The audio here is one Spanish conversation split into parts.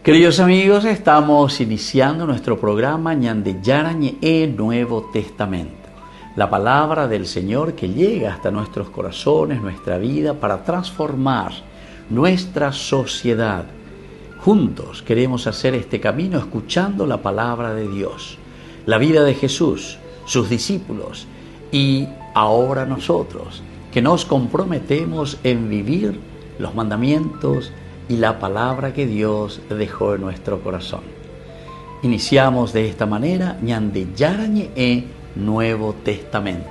Queridos amigos, estamos iniciando nuestro programa Ñande Yarañe Nuevo Testamento. La palabra del Señor que llega hasta nuestros corazones, nuestra vida, para transformar nuestra sociedad. Juntos queremos hacer este camino escuchando la palabra de Dios, la vida de Jesús, sus discípulos y ahora nosotros, que nos comprometemos en vivir los mandamientos y la palabra que Dios dejó en nuestro corazón. Iniciamos de esta manera Ñande Yarañe Nuevo Testamento.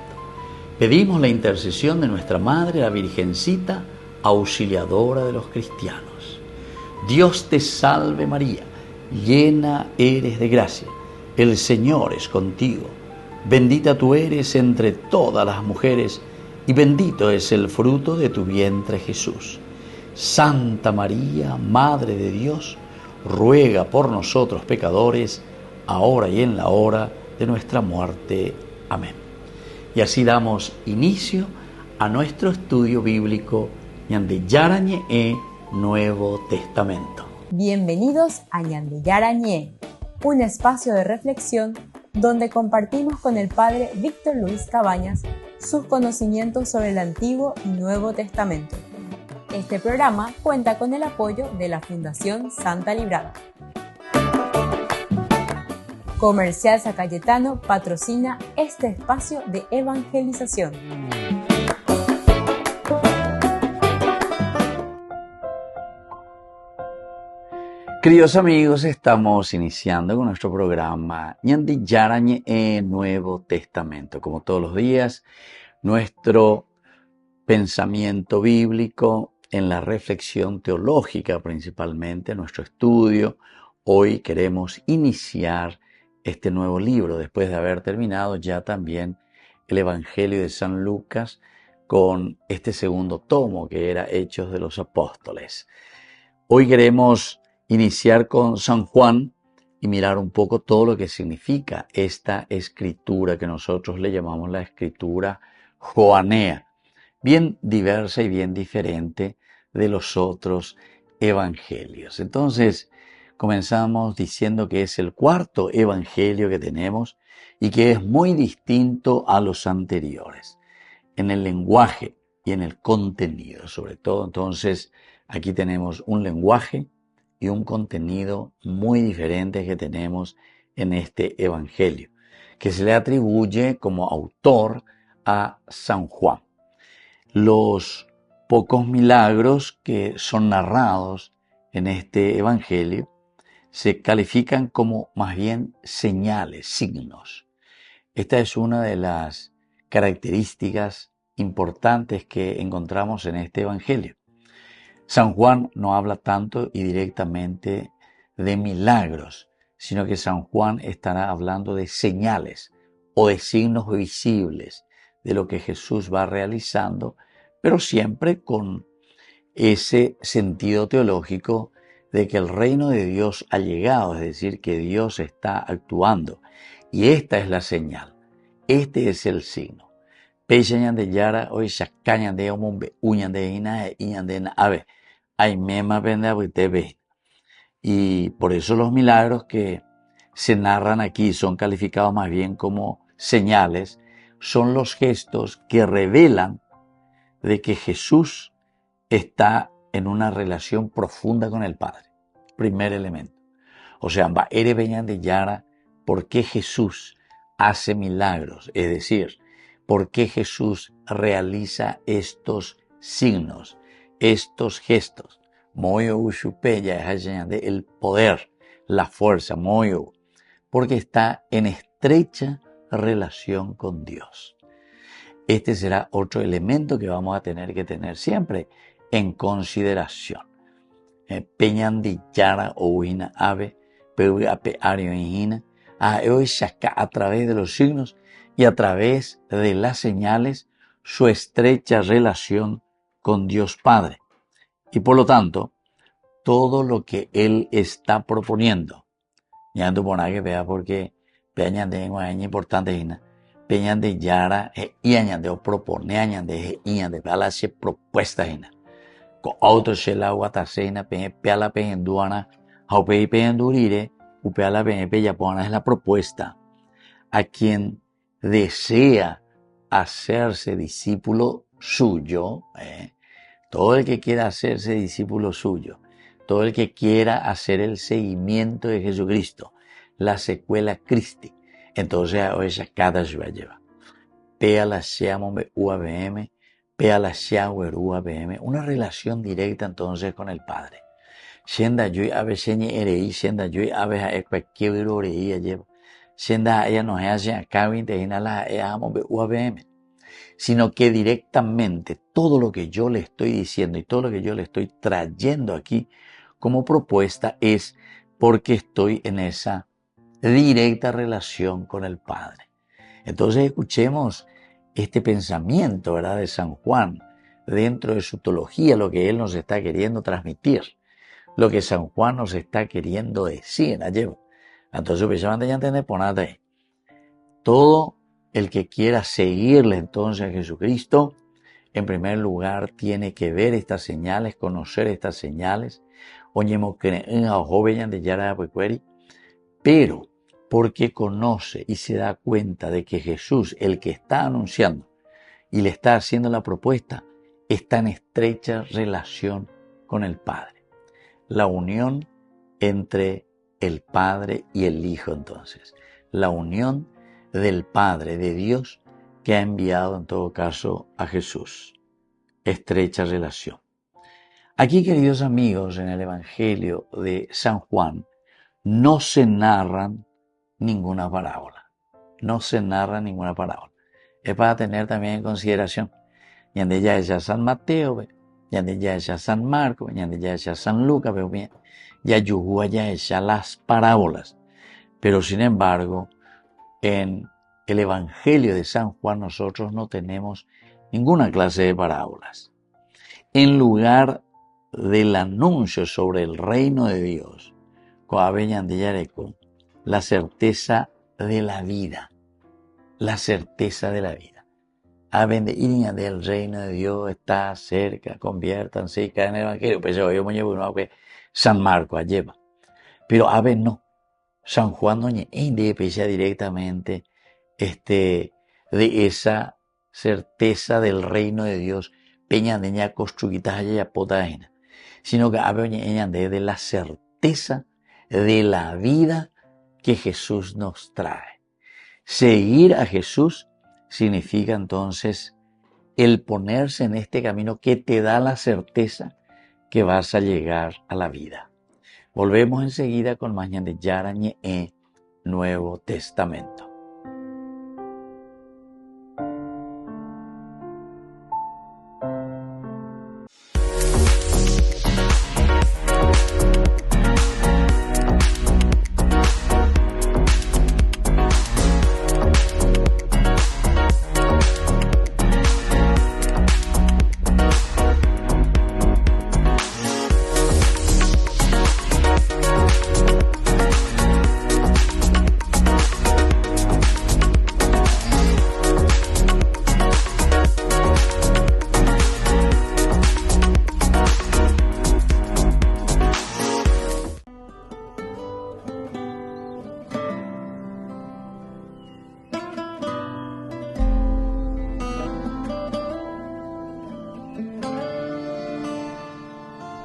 Pedimos la intercesión de nuestra Madre, la Virgencita, auxiliadora de los cristianos. Dios te salve María, llena eres de gracia, el Señor es contigo. Bendita tú eres entre todas las mujeres y bendito es el fruto de tu vientre Jesús. Santa María, Madre de Dios, ruega por nosotros pecadores, ahora y en la hora de nuestra muerte. Amén. Y así damos inicio a nuestro estudio bíblico Ñande Yarañe Nuevo Testamento. Bienvenidos a Ñande Yarañe, un espacio de reflexión donde compartimos con el Padre Víctor Luis Cabañas sus conocimientos sobre el Antiguo y Nuevo Testamento. Este programa cuenta con el apoyo de la Fundación Santa Librada. Comercial San Cayetano patrocina este espacio de evangelización. Queridos amigos, estamos iniciando con nuestro programa Ñande Yarañe Nuevo Testamento. Como todos los días, nuestro pensamiento bíblico en la reflexión teológica, principalmente nuestro estudio. Hoy queremos iniciar este nuevo libro después de haber terminado ya también el Evangelio de San Lucas con este segundo tomo que era Hechos de los Apóstoles. Hoy queremos iniciar con San Juan y mirar un poco todo lo que significa esta escritura que nosotros le llamamos la escritura joanea, bien diversa y bien diferente de los otros evangelios. Entonces, comenzamos diciendo que es el cuarto evangelio que tenemos y que es muy distinto a los anteriores, en el lenguaje y en el contenido, sobre todo. Entonces, aquí tenemos un lenguaje y un contenido muy diferentes que tenemos en este evangelio, que se le atribuye como autor a San Juan. Los pocos milagros que son narrados en este evangelio se califican como más bien señales, signos. Esta es una de las características importantes que encontramos en este evangelio. San Juan no habla tanto y directamente de milagros, sino que San Juan estará hablando de señales o de signos visibles de lo que Jesús va realizando, pero siempre con ese sentido teológico de que el reino de Dios ha llegado, es decir, que Dios está actuando. Y esta es la señal, este es el signo. Pechañan yara, hoy sacañan de omumbe, uñan de ina, iñan de ave, ay mema vende abutebe. Y por eso los milagros que se narran aquí son calificados más bien como señales, son los gestos que revelan de que Jesús está en una relación profunda con el Padre. Primer elemento. O sea, va ere veñan de yara, ¿por qué Jesús hace milagros? Es decir, ¿por qué Jesús realiza estos signos, estos gestos? Moyo ushupeya es el poder, la fuerza, moyo, porque está en estrecha relación con Dios. Este será otro elemento que vamos a tener que tener siempre en consideración. Peñan de yara o uina ave, peuape ario inina, a través de los signos y a través de las señales su estrecha relación con Dios Padre. Y por lo tanto, todo lo que Él está proponiendo, ya no por que vea porque peñan de es importante, peñan de yara y añade o propone añade y añade propuesta, con auto shela guatacena pe peala pe enduana Haupe pendurire, upea la benepe yapona es la propuesta a quien desea hacerse discípulo suyo, todo el que quiera hacerse discípulo suyo, todo el que quiera hacer el seguimiento de Jesucristo, la secuela Christi, entonces a ella cada lleva. Pea la Xiamombe UABM, pea la Xiawer UABM, una relación directa entonces con el Padre. Shenda yui abe sheñi erei, shenda yui abe ha ekpekebiro orei lleva. Shenda ella nos hace acá la Xiamombe UABM. Sino que directamente todo lo que yo le estoy diciendo y todo lo que yo le estoy trayendo aquí como propuesta es porque estoy en esa directa relación con el Padre. Entonces escuchemos este pensamiento, ¿verdad?, de San Juan dentro de su teología, lo que él nos está queriendo transmitir, lo que San Juan nos está queriendo decir. Entonces, todo el que quiera seguirle entonces a Jesucristo, en primer lugar tiene que ver estas señales, conocer estas señales, pero porque conoce y se da cuenta de que Jesús, el que está anunciando y le está haciendo la propuesta, está en estrecha relación con el Padre. La unión entre el Padre y el Hijo, entonces. La unión del Padre, de Dios, que ha enviado en todo caso a Jesús. Estrecha relación. Aquí, queridos amigos, en el Evangelio de San Juan, no se narran ninguna parábola. No se narra ninguna parábola. Es para tener también en consideración. Yande ya es San Mateo, yande ya es San Marcos, yande ya es San Lucas, ya yuhua ya es las parábolas. Pero sin embargo, en el Evangelio de San Juan nosotros no tenemos ninguna clase de parábolas. En lugar del anuncio sobre el reino de Dios, la certeza de la vida. La certeza de la vida. Del reino de Dios está cerca, conviértanse y caen en el Evangelio. Pues yo me llevo que San Marcos lleva. Pero no. San Juan no pesa directamente de esa certeza del reino de Dios, peña de ña construidas ya potaena, sino que de la certeza de la vida que Jesús nos trae. Seguir a Jesús significa entonces el ponerse en este camino que te da la certeza que vas a llegar a la vida. Volvemos enseguida con más de Yarañe Nuevo Testamento.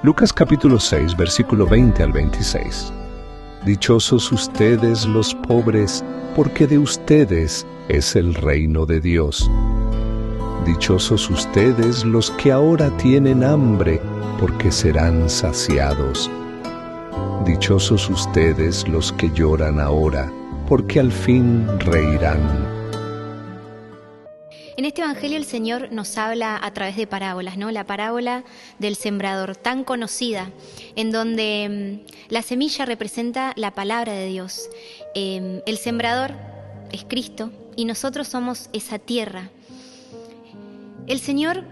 Lucas capítulo 6, versículo 20 al 26. Dichosos ustedes los pobres, porque de ustedes es el reino de Dios. Dichosos ustedes los que ahora tienen hambre, porque serán saciados. Dichosos ustedes los que lloran ahora, porque al fin reirán. En este Evangelio el Señor nos habla a través de parábolas, ¿no? La parábola del sembrador, tan conocida, en donde la semilla representa la palabra de Dios. El sembrador es Cristo y nosotros somos esa tierra. El Señor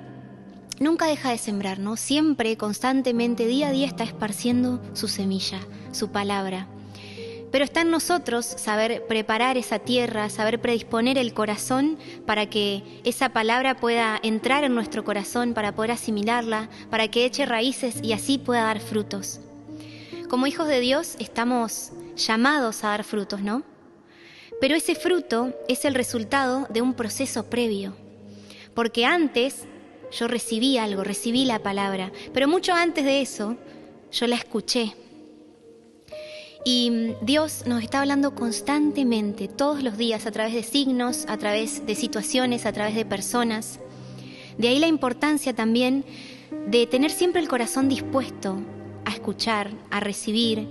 nunca deja de sembrar, ¿no? Siempre, constantemente, día a día está esparciendo su semilla, su palabra. Pero está en nosotros saber preparar esa tierra, saber predisponer el corazón para que esa palabra pueda entrar en nuestro corazón, para poder asimilarla, para que eche raíces y así pueda dar frutos. Como hijos de Dios estamos llamados a dar frutos, ¿no? Pero ese fruto es el resultado de un proceso previo. Porque antes yo recibí algo, recibí la palabra, pero mucho antes de eso yo la escuché. Y Dios nos está hablando constantemente, todos los días, a través de signos, a través de situaciones, a través de personas. De ahí la importancia también de tener siempre el corazón dispuesto a escuchar, a recibir,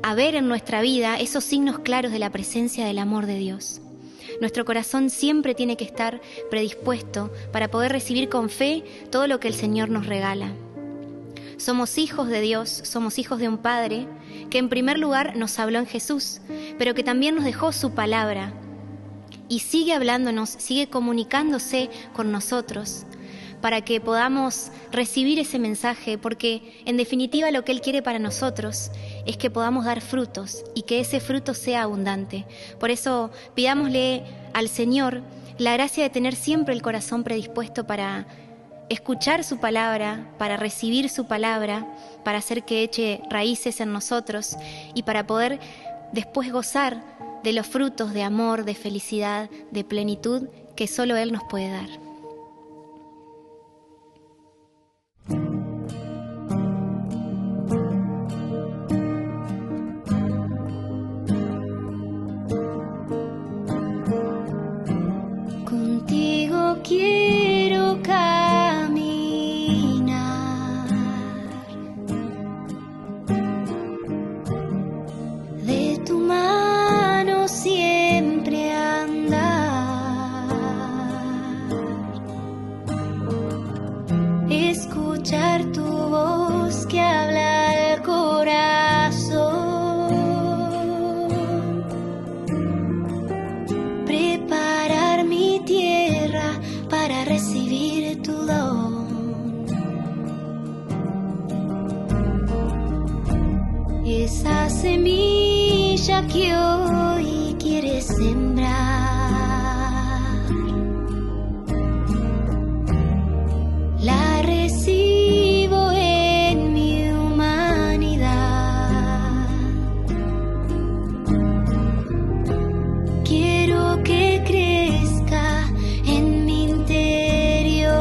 a ver en nuestra vida esos signos claros de la presencia del amor de Dios. Nuestro corazón siempre tiene que estar predispuesto para poder recibir con fe todo lo que el Señor nos regala. Somos hijos de Dios, somos hijos de un Padre que en primer lugar nos habló en Jesús, pero que también nos dejó su palabra y sigue hablándonos, sigue comunicándose con nosotros para que podamos recibir ese mensaje, porque en definitiva lo que Él quiere para nosotros es que podamos dar frutos y que ese fruto sea abundante. Por eso pidámosle al Señor la gracia de tener siempre el corazón predispuesto para escuchar su palabra, para recibir su palabra, para hacer que eche raíces en nosotros y para poder después gozar de los frutos de amor, de felicidad, de plenitud que solo Él nos puede dar. Contigo quiero caminar, de tu mano siempre andar, escuchar tu voz que habla al corazón, preparar mi tierra para recibir tu don. Esa semilla que hoy quieres sembrar, la recibo en mi humanidad. Quiero que crezca en mi interior,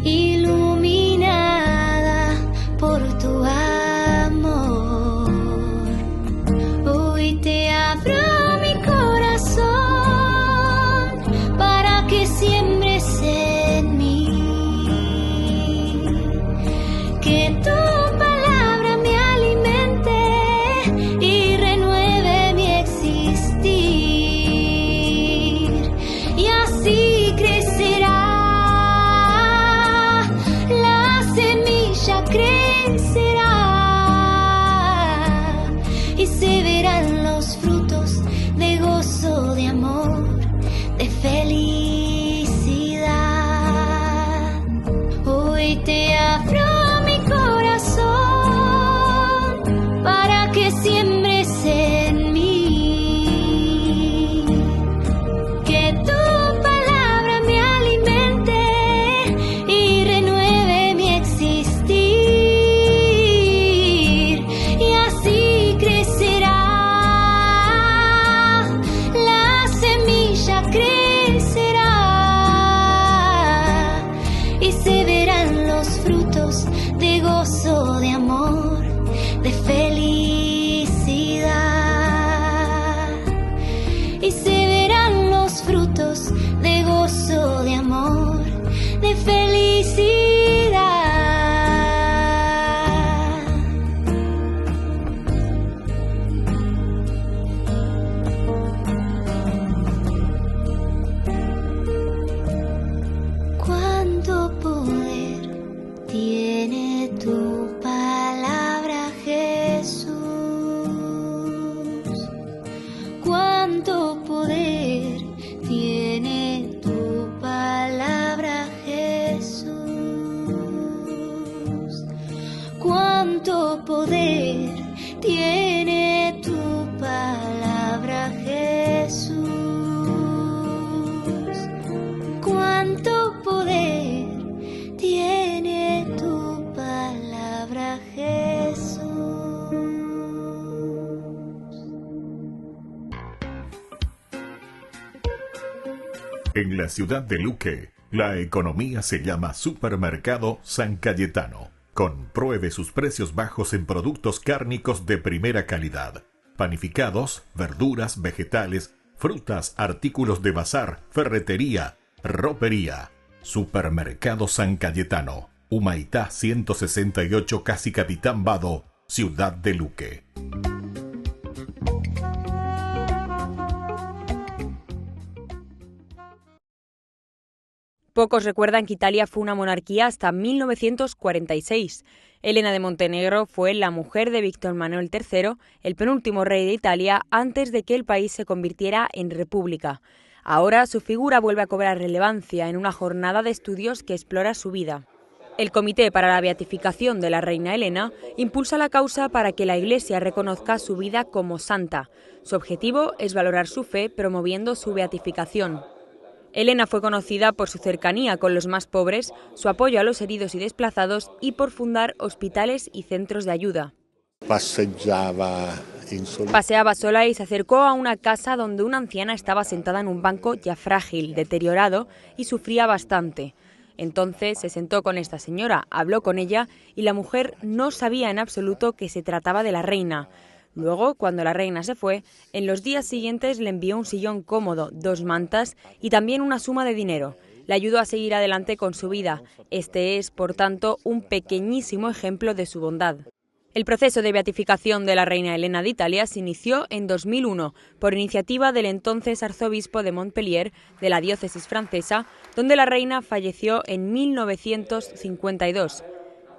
iluminada por tu amor. Hoy te abro mi corazón para que siembres en mí, que tu palabra me alimente y renueve mi existir, y así crecerá la semilla, crecerá y se verán los frutos de gozo, de amor, de felicidad. Hoy te abro mi corazón para que siembres en mí, que tu palabra me alimente y renueve mi existir, y así crecerá la semilla, crecerá y se verán los frutos de gozo, de amor, de felicidad, y se verán los frutos de gozo, de amor, de felicidad. Cuánto poder tiene tu palabra, Jesús. Cuánto poder tiene tu palabra, Jesús. Cuánto poder tiene tu palabra, Jesús. Cuánto poder tiene En la ciudad de Luque, la economía se llama Supermercado San Cayetano. Compruebe sus precios bajos en productos cárnicos de primera calidad. Panificados, verduras, vegetales, frutas, artículos de bazar, ferretería, ropería. Supermercado San Cayetano, Humaitá 168, Casi Capitán Vado, ciudad de Luque. Pocos recuerdan que Italia fue una monarquía hasta 1946. Elena de Montenegro fue la mujer de Víctor Manuel III, el penúltimo rey de Italia, antes de que el país se convirtiera en república. Ahora su figura vuelve a cobrar relevancia en una jornada de estudios que explora su vida. El Comité para la Beatificación de la Reina Elena impulsa la causa para que la Iglesia reconozca su vida como santa. Su objetivo es valorar su fe promoviendo su beatificación. Elena fue conocida por su cercanía con los más pobres, su apoyo a los heridos y desplazados y por fundar hospitales y centros de ayuda. Paseaba sola y se acercó a una casa donde una anciana estaba sentada en un banco ya frágil, deteriorado y sufría bastante. Entonces se sentó con esta señora, habló con ella y la mujer no sabía en absoluto que se trataba de la reina. Luego, cuando la reina se fue, en los días siguientes le envió un sillón cómodo, 2 mantas y también una suma de dinero. Le ayudó a seguir adelante con su vida. Este es, por tanto, un pequeñísimo ejemplo de su bondad. El proceso de beatificación de la reina Elena de Italia se inició en 2001 por iniciativa del entonces arzobispo de Montpellier, de la diócesis francesa, donde la reina falleció en 1952.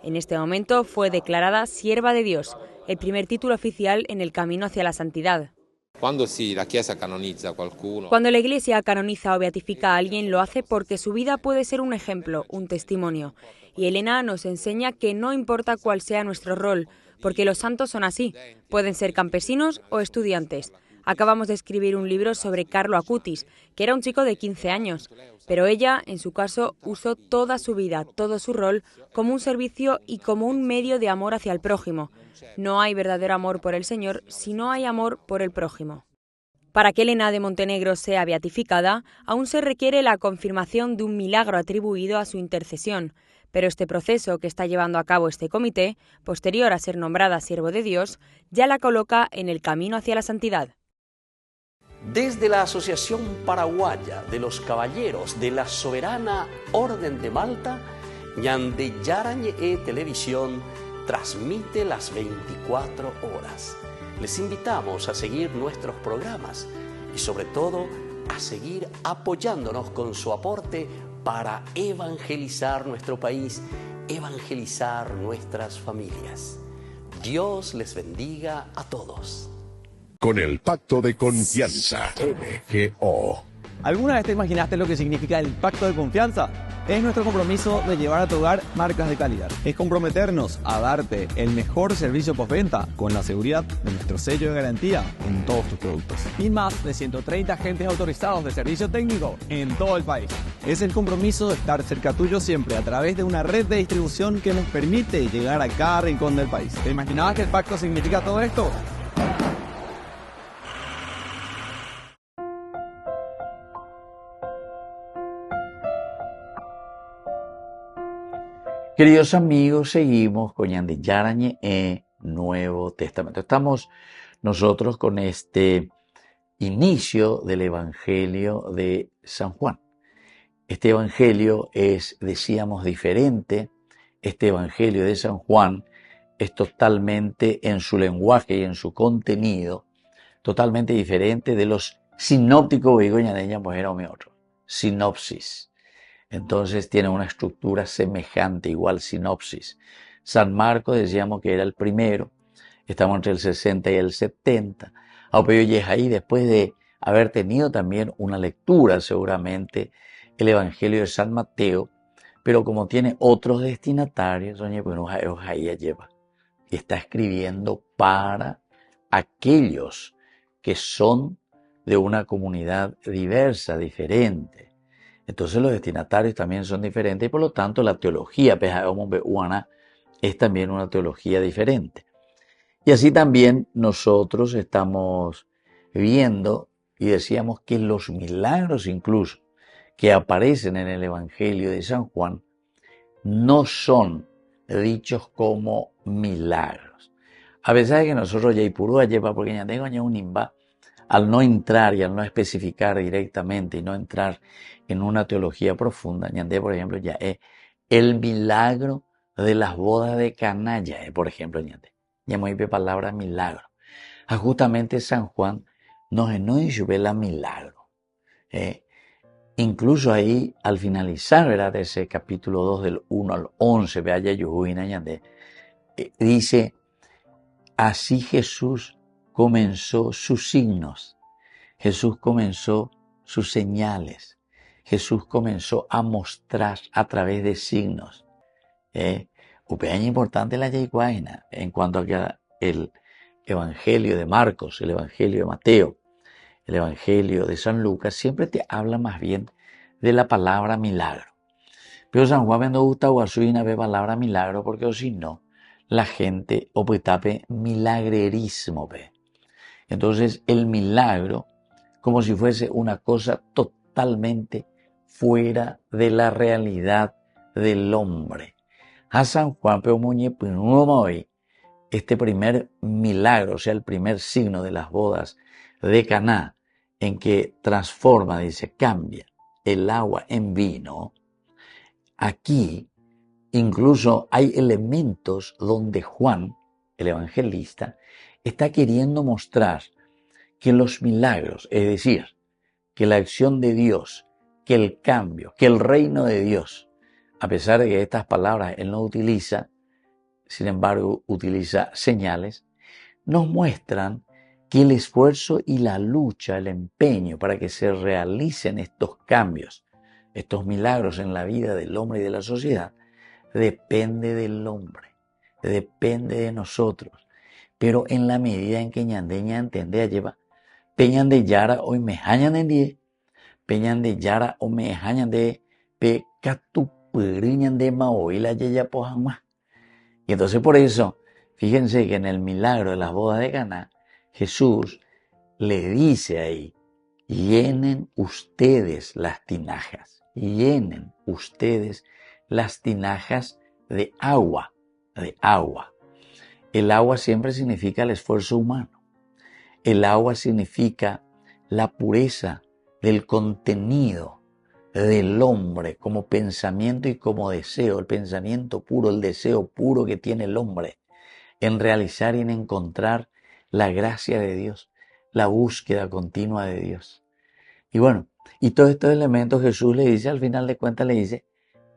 En este momento fue declarada sierva de Dios, el primer título oficial en el camino hacia la santidad. Cuando la Iglesia canoniza o beatifica a alguien, lo hace porque su vida puede ser un ejemplo, un testimonio. Y Elena nos enseña que no importa cuál sea nuestro rol, porque los santos son así, pueden ser campesinos o estudiantes. Acabamos de escribir un libro sobre Carlo Acutis, que era un chico de 15 años, pero ella, en su caso, usó toda su vida, todo su rol, como un servicio y como un medio de amor hacia el prójimo. No hay verdadero amor por el Señor si no hay amor por el prójimo. Para que Elena de Montenegro sea beatificada, aún se requiere la confirmación de un milagro atribuido a su intercesión. Pero este proceso que está llevando a cabo este comité, posterior a ser nombrada siervo de Dios, ya la coloca en el camino hacia la santidad. Desde la Asociación Paraguaya de los Caballeros de la Soberana Orden de Malta, Ñande Yarañe Televisión transmite las 24 horas. Les invitamos a seguir nuestros programas y sobre todo a seguir apoyándonos con su aporte para evangelizar nuestro país, evangelizar nuestras familias. Dios les bendiga a todos. Con el Pacto de Confianza, MGO. ¿Alguna vez te imaginaste lo que significa el Pacto de Confianza? Es nuestro compromiso de llevar a tu hogar marcas de calidad. Es comprometernos a darte el mejor servicio postventa con la seguridad de nuestro sello de garantía en todos tus productos. Y más de 130 agentes autorizados de servicio técnico en todo el país. Es el compromiso de estar cerca tuyo siempre a través de una red de distribución que nos permite llegar a cada rincón del país. ¿Te imaginabas que el pacto significa todo esto? Queridos amigos, seguimos con Ñande Yarañe Nuevo Testamento. Estamos nosotros con este inicio del Evangelio de San Juan. Este Evangelio es, decíamos, diferente. Este Evangelio de San Juan es totalmente en su lenguaje y en su contenido, totalmente diferente de los sinópticos, sinopsis. Entonces tiene una estructura semejante, igual sinopsis. San Marcos decíamos que era el primero, estamos entre el 60 y el 70. Pero ya ahí, después de haber tenido también una lectura seguramente el Evangelio de San Mateo, pero como tiene otros destinatarios, ahí lleva. Y está escribiendo para aquellos que son de una comunidad diversa, diferente. Entonces los destinatarios también son diferentes y por lo tanto la teología es también una teología diferente. Y así también nosotros estamos viendo y decíamos que los milagros incluso que aparecen en el Evangelio de San Juan no son dichos como milagros. A pesar de que nosotros ya Ipurúa lleva porque ya tengo un imba, al no entrar y al no especificar directamente y no entrar en una teología profunda, ñandé, por ejemplo, ya es el milagro de las bodas de Caná, ya es, por ejemplo, ñandé. Ya muy bien palabra milagro. Justamente San Juan nos ve la milagro. Incluso ahí, al finalizar, ¿verdad?, de ese capítulo 2 del 1 al 11, vea Yuhuina ñandé, dice, así Jesús comenzó sus signos, Jesús comenzó sus señales, Jesús comenzó a mostrar a través de signos. Es importante la Yaiguaina en cuanto a que el Evangelio de Marcos, el Evangelio de Mateo, el Evangelio de San Lucas, siempre te habla más bien de la palabra milagro. Pero San Juan no gusta guasuina ve palabra milagro porque o si no, la gente o pues tape milagrerismo ve. Entonces el milagro como si fuese una cosa totalmente fuera de la realidad del hombre. A San Juan pero hoy este primer milagro, o sea el primer signo de las bodas de Caná, en que transforma, dice, cambia el agua en vino. Aquí incluso hay elementos donde Juan, el evangelista, está queriendo mostrar que los milagros, es decir, que la acción de Dios, que el cambio, que el reino de Dios, a pesar de que estas palabras él no utiliza, sin embargo utiliza señales, nos muestran que el esfuerzo y la lucha, el empeño para que se realicen estos cambios, estos milagros en la vida del hombre y de la sociedad, depende del hombre, depende de nosotros. Pero en la medida en que ñandeña entendea lleva, peñan de yara hoy me hañan en die, peñan de yara o me hañan de pe catupuriñan de maoy la yeya pojanma. Y entonces por eso, fíjense que en el milagro de las bodas de Caná, Jesús le dice ahí, llenen ustedes las tinajas, llenen ustedes las tinajas de agua, de agua. El agua siempre significa el esfuerzo humano. El agua significa la pureza del contenido del hombre como pensamiento y como deseo, el pensamiento puro, el deseo puro que tiene el hombre en realizar y en encontrar la gracia de Dios, la búsqueda continua de Dios. Y bueno, y todos estos elementos Jesús le dice, al final de cuentas le dice,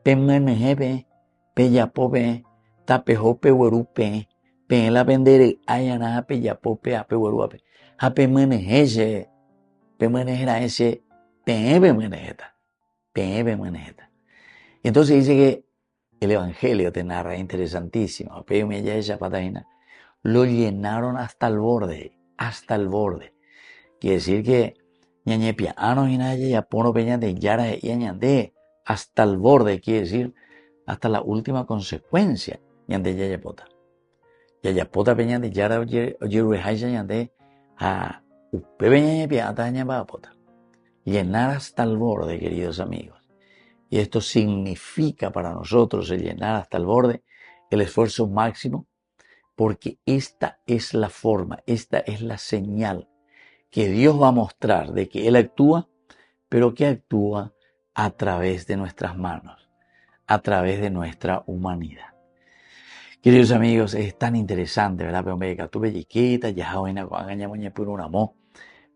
pemenejepe, peyapope, tapejope, huerupe, pe la vendere, ayana, peyapope, ape, hueruape, ape menejeje, pemenejera ese, peebe menejeta. Y entonces dice que el Evangelio te narra interesantísimo, lo llenaron hasta el borde, Quiere decir que ñañepia, ano y naya, ya pono peña de yara y añande, hasta el borde, quiere decir, hasta la última consecuencia, ñande yayapota. Yayapota peña de yara o yeruejaisa ñande, a upe peña ñepia, ata ñapapota. Llenar hasta el borde, queridos amigos. Y esto significa para nosotros el llenar hasta el borde, el esfuerzo máximo, porque esta es la forma, esta es la señal que Dios va a mostrar de que Él actúa, pero que actúa a través de nuestras manos, a través de nuestra humanidad. Queridos amigos, es tan interesante, ¿verdad?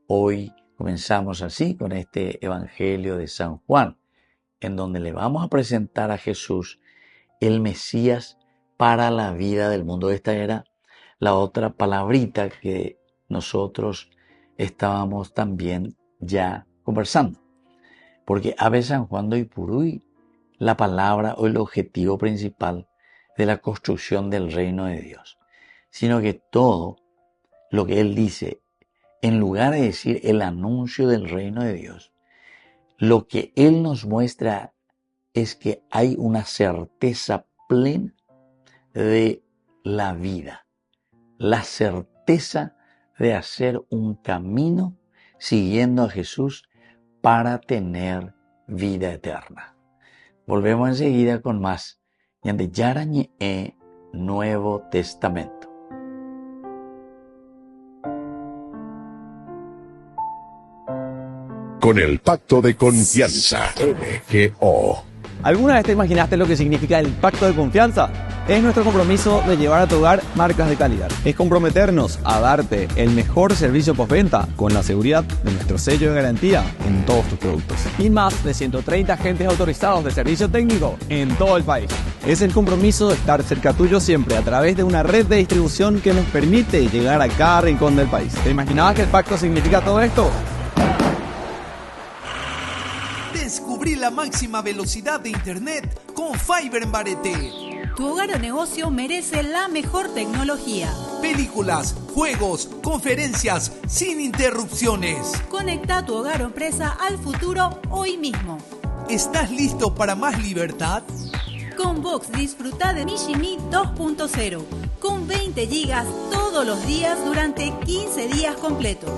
Hoy comenzamos así con este Evangelio de San Juan, en donde le vamos a presentar a Jesús, el Mesías para la vida del mundo. Esta era la otra palabrita que nosotros estábamos también ya conversando. Porque Ave San Juan do Ipurúi, la palabra o el objetivo principal de la construcción del reino de Dios. Sino que todo lo que él dice, en lugar de decir el anuncio del reino de Dios, lo que él nos muestra es que hay una certeza plena de la vida. La certeza de hacer un camino siguiendo a Jesús para tener vida eterna. Volvemos enseguida con más Ñande Yarañe Nuevo Testamento. Con el pacto de confianza, MGO. ¿Alguna vez te imaginaste lo que significa el pacto de confianza? Es nuestro compromiso de llevar a tu hogar marcas de calidad. Es comprometernos a darte el mejor servicio postventa con la seguridad de nuestro sello de garantía en todos tus productos. Y más de 130 agentes autorizados de servicio técnico en todo el país. Es el compromiso de estar cerca tuyo siempre a través de una red de distribución que nos permite llegar a cada rincón del país. ¿Te imaginabas que el pacto significa todo esto? Descubrí la máxima velocidad de internet con Fiber en Bareté. Tu hogar o negocio merece la mejor tecnología. Películas, juegos, conferencias, sin interrupciones. Conecta tu hogar o empresa al futuro hoy mismo. ¿Estás listo para más libertad? Con Vox disfruta de Mishimi 2.0 con 20 gigas todos los días durante 15 días completos.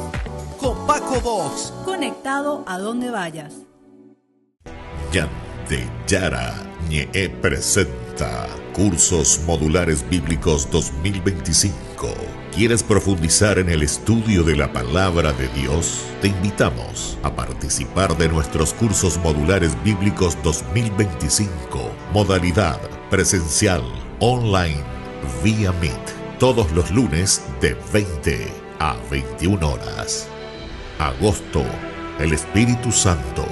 Con Paco Vox. Conectado a donde vayas. Ñande Yarañe presenta Cursos Modulares Bíblicos 2025. ¿Quieres profundizar en el estudio de la Palabra de Dios? Te invitamos a participar de nuestros Cursos Modulares Bíblicos 2025. Modalidad presencial, online, vía Meet. Todos los lunes de 20 a 21 horas. Agosto, el Espíritu Santo.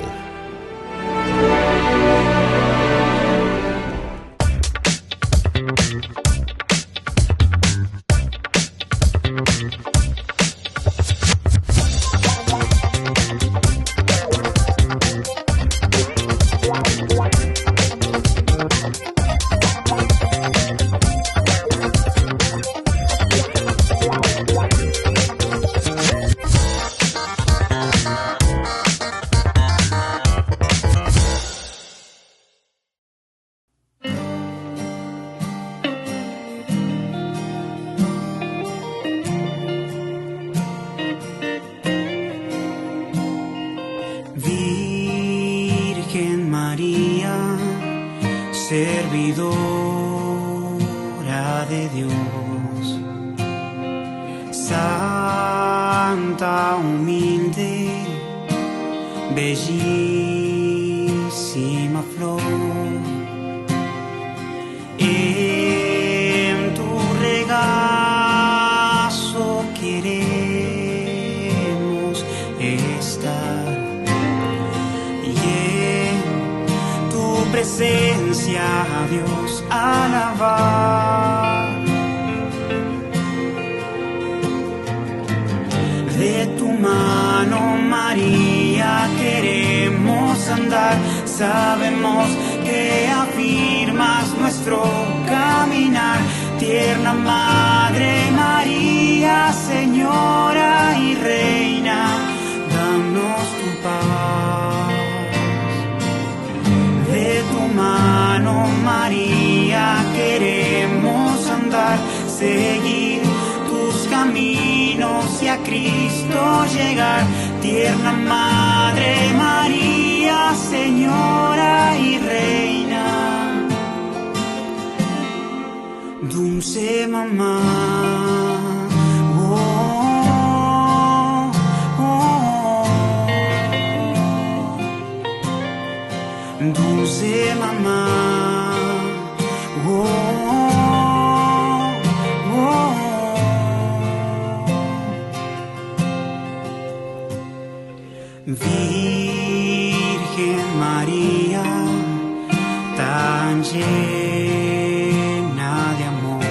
servidora de Dios, santa, humilde, bellísima flor. En tu regazo queremos estar y en tu presencia, Dios, alabar. De tu mano, María, queremos andar. Sabemos que afirmas nuestro caminar. Tierna Madre María, Señora y Reina, danos tu paz. De tu mano, María, queremos andar, seguir tus caminos y a Cristo llegar. Tierna Madre María, Señora y Reina, dulce mamá. Oh, oh, oh. Dulce mamá. Oh, oh, oh. Virgen María, tan llena de amor,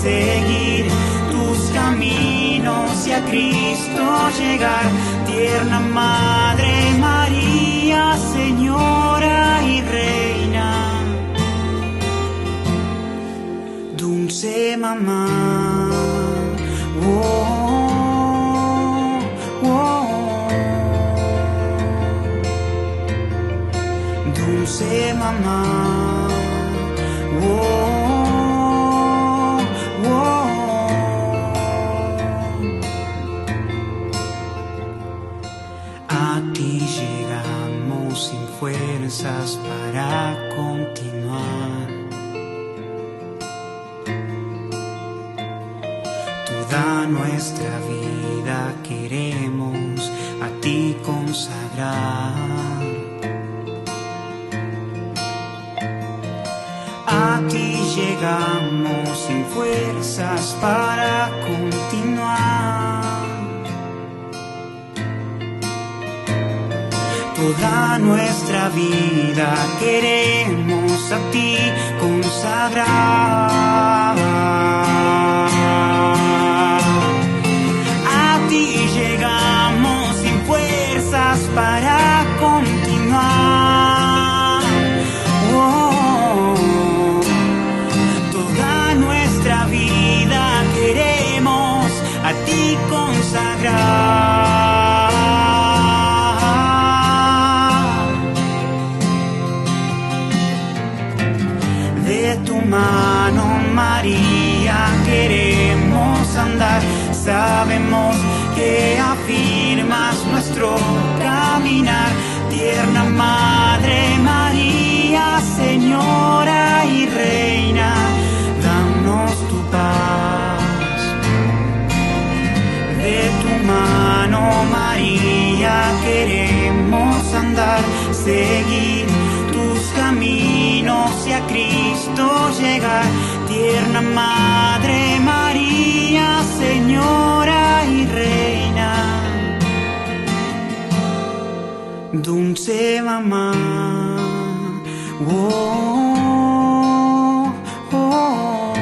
seguir tus caminos y a Cristo llegar. Tierna Madre María, Señora y Reina, dulce mamá, oh, oh, dulce mamá, oh, oh. A ti llegamos sin fuerzas para continuar. Toda nuestra vida queremos a ti consagrar. A ti llegamos sin fuerzas para continuar. Toda nuestra vida queremos a ti consagrar. A ti llegamos sin fuerzas para continuar. Oh, toda nuestra vida queremos a ti consagrar. De tu mano, María, queremos andar. Sabemos que afirmas nuestro caminar. Tierna Madre María, Señora y Reina, danos tu paz. De tu mano, María, queremos andar, seguir tus caminos y a Cristo llegar. Tierna Madre María, Señora y Reina, dulce mamá, oh, oh,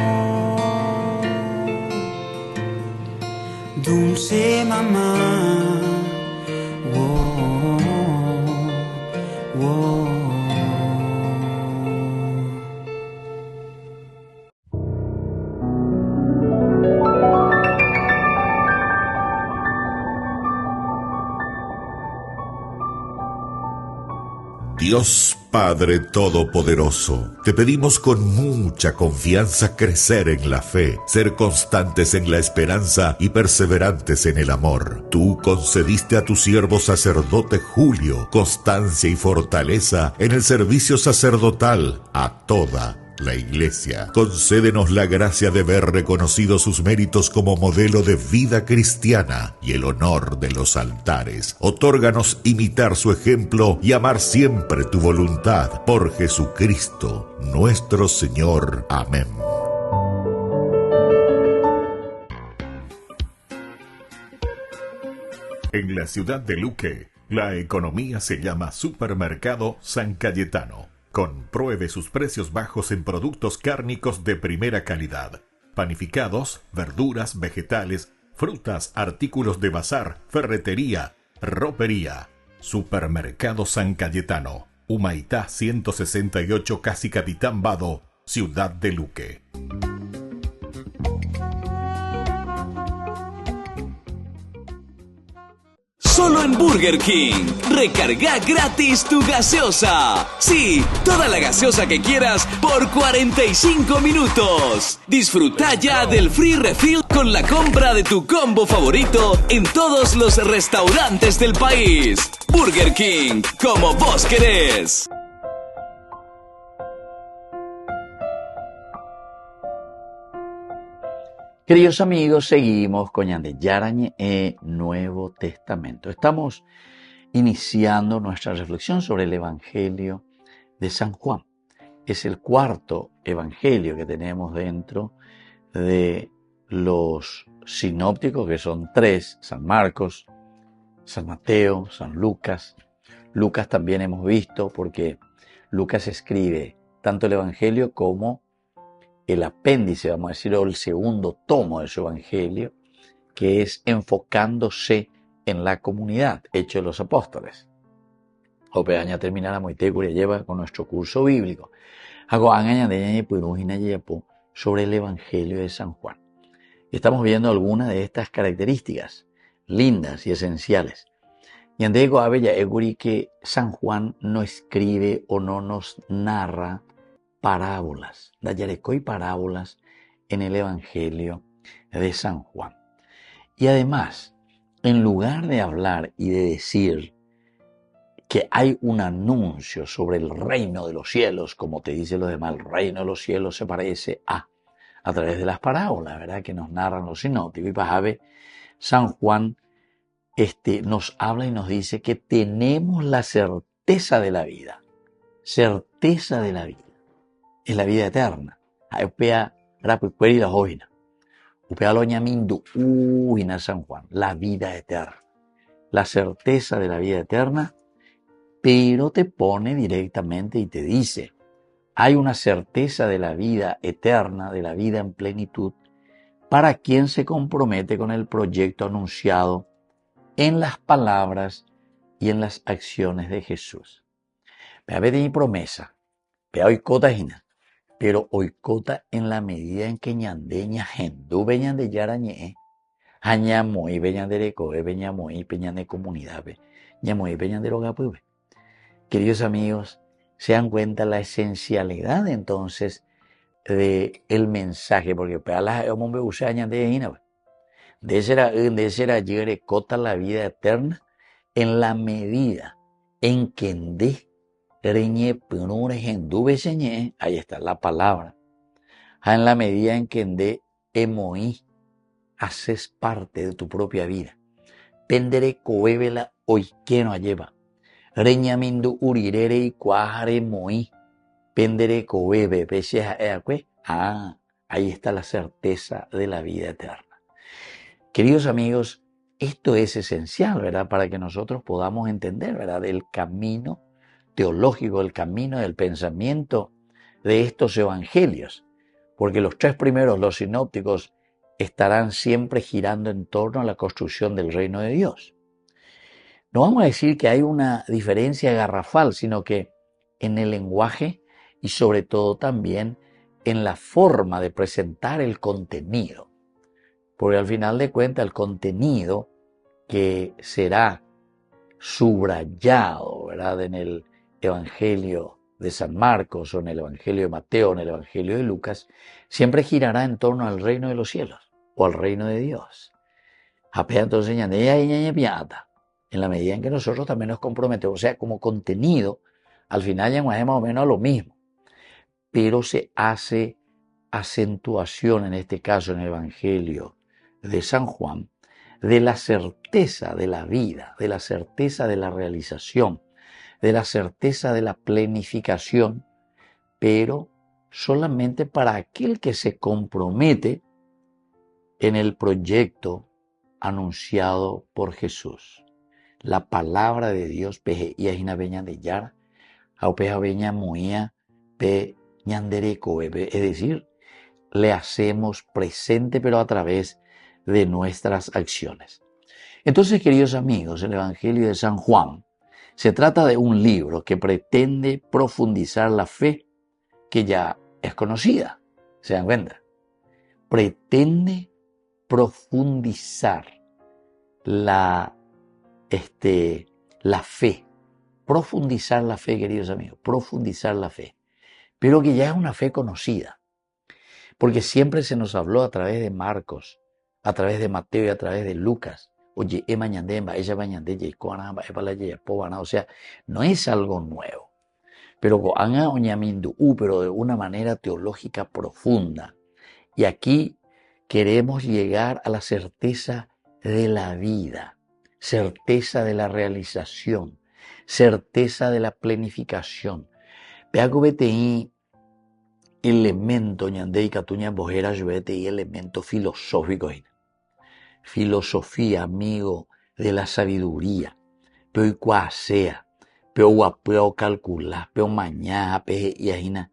dulce mamá, oh, oh. Dios Padre Todopoderoso, te pedimos con mucha confianza crecer en la fe, ser constantes en la esperanza y perseverantes en el amor. Tú concediste a tu siervo sacerdote Julio constancia y fortaleza en el servicio sacerdotal a toda la Iglesia. Concédenos la gracia de ver reconocidos sus méritos como modelo de vida cristiana y el honor de los altares. Otórganos imitar su ejemplo y amar siempre tu voluntad. Por Jesucristo, nuestro Señor. Amén. En la ciudad de Luque, la economía se llama Supermercado San Cayetano. Compruebe sus precios bajos en productos cárnicos de primera calidad. Panificados, verduras, vegetales, frutas, artículos de bazar, ferretería, ropería. Supermercado San Cayetano. Humaitá 168, Casi Capitán Vado, ciudad de Luque. Solo en Burger King. Recarga gratis tu gaseosa. Sí, toda la gaseosa que quieras por 45 minutos. Disfruta ya del free refill con la compra de tu combo favorito en todos los restaurantes del país. Burger King, como vos querés. Queridos amigos, seguimos con Ñande Yarañe Nuevo Testamento. Estamos iniciando nuestra reflexión sobre el Evangelio de San Juan. Es el cuarto evangelio que tenemos dentro de los sinópticos, que son tres: San Marcos, San Mateo, San Lucas. Lucas también hemos visto, porque Lucas escribe tanto el evangelio como el apéndice, vamos a decir, o el segundo tomo de su evangelio, que es enfocándose en la comunidad, Hechos de los Apóstoles. Opeaña terminará muy tecuria lleva con nuestro curso bíblico. Hago añaña de sobre el evangelio de San Juan. Estamos viendo algunas de estas características lindas y esenciales. Y andego a bella eguri que San Juan no escribe o no nos narra parábolas. Dayarecoy parábolas en el evangelio de San Juan. Y además, en lugar de hablar y de decir que hay un anuncio sobre el reino de los cielos, como te dice los demás, el reino de los cielos se parece a través de las parábolas, ¿verdad? Que nos narran los sinópticos. Y para San Juan nos habla y nos dice que tenemos la certeza de la vida. Certeza de la vida. Es la vida eterna. Upea rapuicueri la jovina. Upea loña mindu San Juan. La vida eterna. La certeza de la vida eterna, pero te pone directamente y te dice, hay una certeza de la vida eterna, de la vida en plenitud, para quien se compromete con el proyecto anunciado en las palabras y en las acciones de Jesús. Vea mi promesa, vea oikota hina, pero oikota en la medida en que ñandeña gendú veñan de yarañe, añamoy veñan de recoe, veñamoy peñan de comunidad, ñamoy veñan de rogapuve. Queridos amigos, se dan cuenta la esencialidad entonces del mensaje, porque para las hombre usa añade hina, de ser llegar cota la vida eterna en la medida en que de reñe punure gendube señe, ahí está la palabra, en la medida en que de emoí haces parte de tu propia vida, pendere coébela hoy que no lleva, reña mindu urirere y cuajare moí, pendere coebe pese ahí está la certeza de la vida eterna. Queridos amigos, esto es esencial, ¿verdad? Para que nosotros podamos entender, ¿verdad? El camino teológico, el camino del pensamiento de estos evangelios. Porque los tres primeros, los sinópticos, estarán siempre girando en torno a la construcción del reino de Dios. No vamos a decir que hay una diferencia garrafal, sino que en el lenguaje y sobre todo también en la forma de presentar el contenido. Porque al final de cuentas el contenido que será subrayado, ¿verdad? En el Evangelio de San Marcos o en el Evangelio de Mateo o en el Evangelio de Lucas, siempre girará en torno al reino de los cielos o al reino de Dios. Entonces, en la medida en que nosotros también nos comprometemos, o sea, como contenido, al final ya más o menos a lo mismo, pero se hace acentuación, en este caso en el Evangelio de San Juan, de la certeza de la vida, de la certeza de la realización, de la certeza de la planificación, pero solamente para aquel que se compromete en el proyecto anunciado por Jesús. La palabra de Dios, peje y ajina veña de yara, aupeja veña moía, pe ñandereco, es decir, le hacemos presente, pero a través de nuestras acciones. Entonces, queridos amigos, el Evangelio de San Juan se trata de un libro que pretende profundizar la fe que ya es conocida. ¿Se dan cuenta? Pretende profundizar la fe. Profundizar la fe, queridos amigos. Profundizar la fe. Pero que ya es una fe conocida. Porque siempre se nos habló a través de Marcos, a través de Mateo y a través de Lucas. Oye, o sea, no es algo nuevo. Pero pero de una manera teológica profunda. Y aquí queremos llegar a la certeza de la vida, certeza de la realización, certeza de la planificación. Peaco BTI, elemento ñandei catuña bojera y elemento filosófico. Filosofía, amigo, de la sabiduría. Pero igual sea, pero guapeo calcular, pero mañana, y ajina,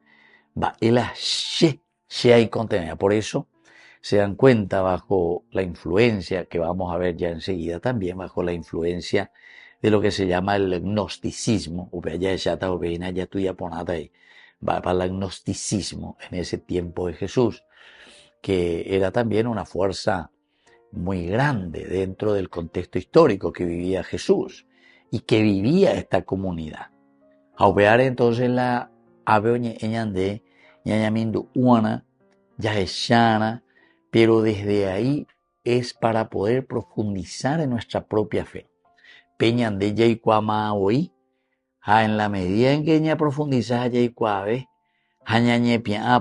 va el ashe si hay contenida. Por eso se dan cuenta bajo la influencia, que vamos a ver ya enseguida también, bajo la influencia de lo que se llama el gnosticismo, para el gnosticismo en ese tiempo de Jesús, que era también una fuerza muy grande dentro del contexto histórico que vivía Jesús y que vivía esta comunidad. Aupear entonces la aveoñe de ñañamindu uana, yaheshana, pero desde ahí es para poder profundizar en nuestra propia fe. Peñan de Yaikwama hoy, en la medida en que ña profundiza Yaikwabe,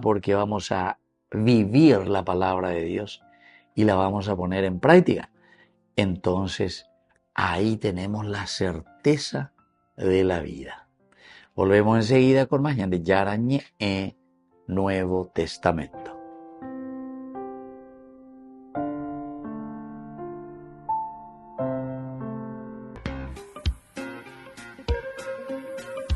porque vamos a vivir la palabra de Dios y la vamos a poner en práctica. Entonces, ahí tenemos la certeza de la vida. Volvemos enseguida con más de Yarañe Nuevo Testamento.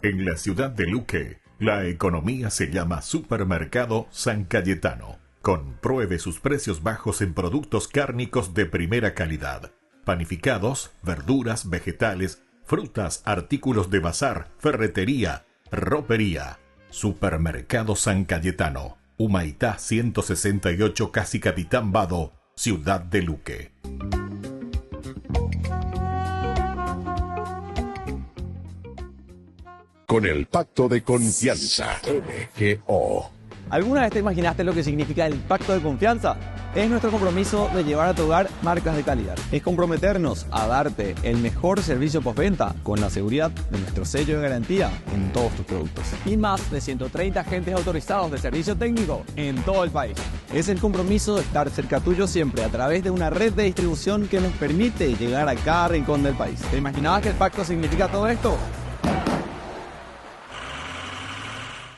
En la ciudad de Luque, la economía se llama Supermercado San Cayetano. Compruebe sus precios bajos en productos cárnicos de primera calidad. Panificados, verduras, vegetales, frutas, artículos de bazar, ferretería, ropería. Supermercado San Cayetano, Humaitá 168, Casi Capitán Vado, ciudad de Luque. Con el pacto de confianza, MGO. ¿Alguna vez te imaginaste lo que significa el pacto de confianza? Es nuestro compromiso de llevar a tu hogar marcas de calidad. Es comprometernos a darte el mejor servicio postventa con la seguridad de nuestro sello de garantía en todos tus productos. Y más de 130 agentes autorizados de servicio técnico en todo el país. Es el compromiso de estar cerca tuyo siempre a través de una red de distribución que nos permite llegar a cada rincón del país. ¿Te imaginabas que el pacto significa todo esto?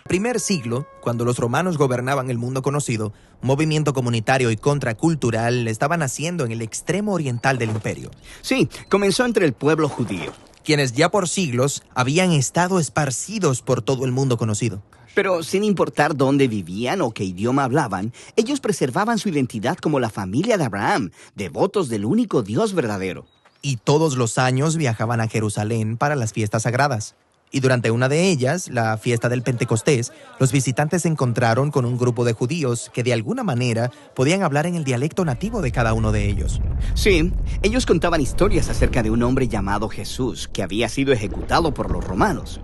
Primer siglo, cuando los romanos gobernaban el mundo conocido, un movimiento comunitario y contracultural estaba naciendo en el extremo oriental del imperio. Sí, comenzó entre el pueblo judío, quienes ya por siglos habían estado esparcidos por todo el mundo conocido. Pero sin importar dónde vivían o qué idioma hablaban, ellos preservaban su identidad como la familia de Abraham, devotos del único Dios verdadero. Y todos los años viajaban a Jerusalén para las fiestas sagradas. Y durante una de ellas, la fiesta del Pentecostés, los visitantes se encontraron con un grupo de judíos que de alguna manera podían hablar en el dialecto nativo de cada uno de ellos. Sí, ellos contaban historias acerca de un hombre llamado Jesús que había sido ejecutado por los romanos.